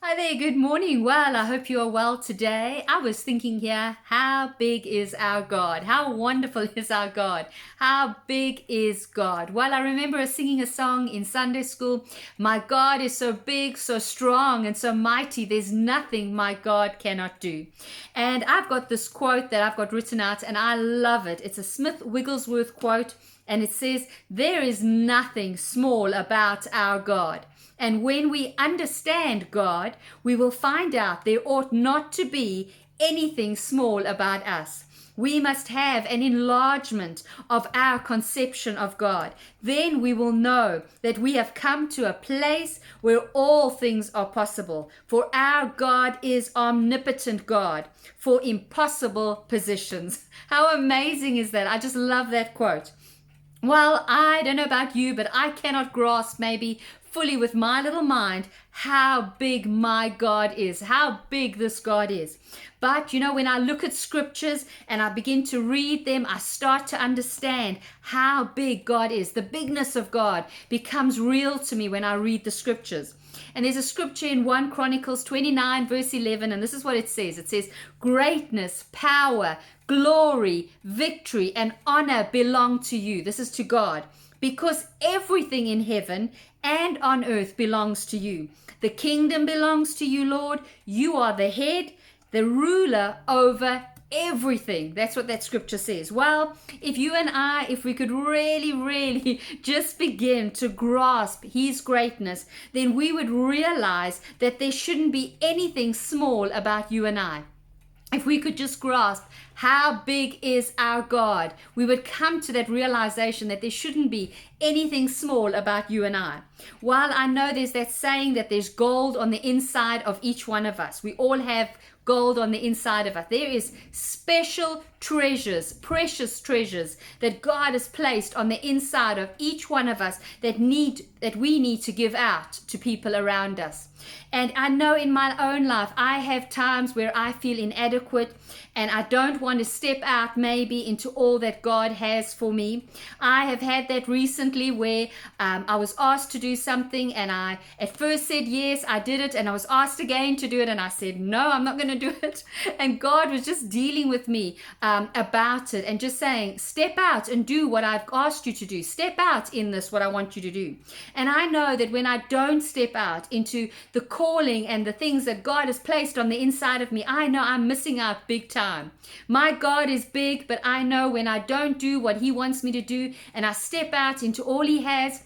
Hi there, good morning. Well, I hope you are well today. I was thinking here, how big is our God? How wonderful is our God? How big is God? Well, I remember singing a song in Sunday school. My God is so big, so strong, and so mighty. There's nothing my God cannot do. And I've got this quote that I've got written out, and I love it. It's a Smith Wigglesworth quote, and it says, "There is nothing small about our God." And when we understand God, we will find out there ought not to be anything small about us. We must have an enlargement of our conception of God. Then we will know that we have come to a place where all things are possible. For our God is omnipotent God for impossible positions. How amazing is that? I just love that quote. Well, I don't know about you, but I cannot grasp maybe fully with my little mind how big my God is, how big this God is. But when I look at scriptures and I begin to read them, I start to understand how big God is. The bigness of God becomes real to me when I read the scriptures. And there's a scripture in 1 Chronicles 29 verse 11, and this is what it says. It says, "Greatness, power, glory, victory, and honor belong to you." This is to God. "Because everything in heaven and on earth belongs to you. The kingdom belongs to you, Lord. You are the head, the ruler over everything." That's what that scripture says. Well, if you and I, if we could really just begin to grasp his greatness, then we would realize that there shouldn't be anything small about you and I. If we could just grasp how big is our God, we would come to that realization that there shouldn't be anything small about you and I. While I know there's that saying that there's gold on the inside of each one of us, we all have gold on the inside of us. There is special treasures, precious treasures that God has placed on the inside of each one of us that we need to give out to people around us. And I know in my own life, I have times where I feel inadequate and I don't want to step out maybe into all that God has for me. I have had that recently where I was asked to do something and I at first said yes, I did it, and I was asked again to do it and I said no, I'm not going to do it. And God was just dealing with me about it and just saying, step out and do what I've asked you to do. Step out in this, what I want you to do. And I know that when I don't step out into the calling and the things that God has placed on the inside of me, I know I'm missing out big time. My God is big, but I know when I don't do what he wants me to do and I step out into all he has,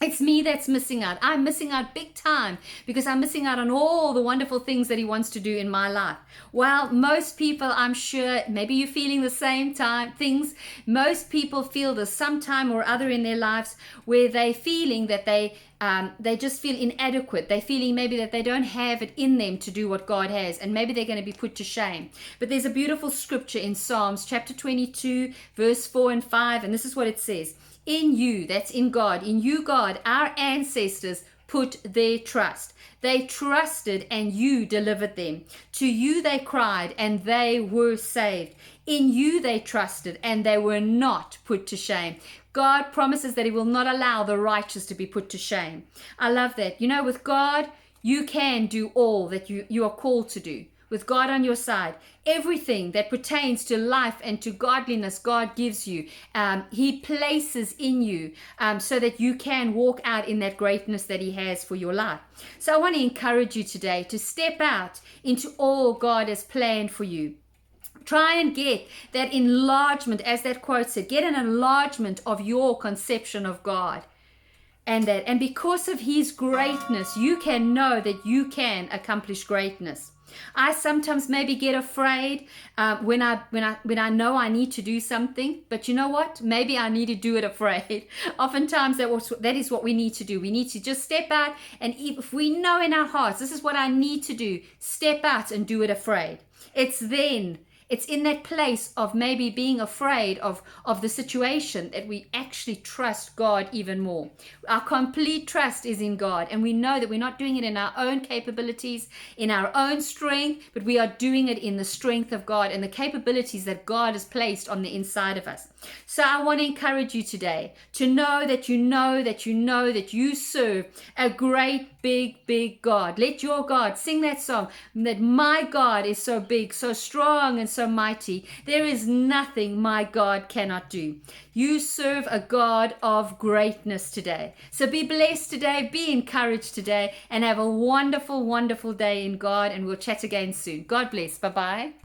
it's me that's missing out. I'm missing out big time because I'm missing out on all the wonderful things that he wants to do in my life. Well, most people, I'm sure, maybe you're feeling the same things. Most people feel this sometime or other in their lives where they're feeling that they just feel inadequate. They're feeling maybe that they don't have it in them to do what God has, and maybe they're going to be put to shame. But there's a beautiful scripture in Psalms chapter 22, verse 4 and 5, and this is what it says. "In you," that's in God, "in you, God, our ancestors put their trust. They trusted and you delivered them. To you they cried and they were saved. In you they trusted and they were not put to shame." God promises that he will not allow the righteous to be put to shame. I love that. With God, you can do all that you are called to do. With God on your side, everything that pertains to life and to godliness, God gives you. He places in you so that you can walk out in that greatness that he has for your life. So I want to encourage you today to step out into all God has planned for you. Try and get that enlargement, as that quote said, get an enlargement of your conception of God. And because of his greatness, you can know that you can accomplish greatness. I sometimes maybe get afraid when I know I need to do something, but you know what? Maybe I need to do it afraid. Oftentimes that is what we need to do. We need to just step out, and if we know in our hearts, this is what I need to do, step out and do it afraid. It's in that place of maybe being afraid of the situation that we actually trust God even more. Our complete trust is in God, and we know that we're not doing it in our own capabilities, in our own strength, but we are doing it in the strength of God and the capabilities that God has placed on the inside of us. So I want to encourage you today to know that you serve a great big, big God. Let your God sing that song, that my God is so big, so strong, and so mighty. There is nothing my God cannot do. You serve a God of greatness today. So be blessed today, be encouraged today, and have a wonderful, wonderful day in God. And we'll chat again soon. God bless. Bye-bye.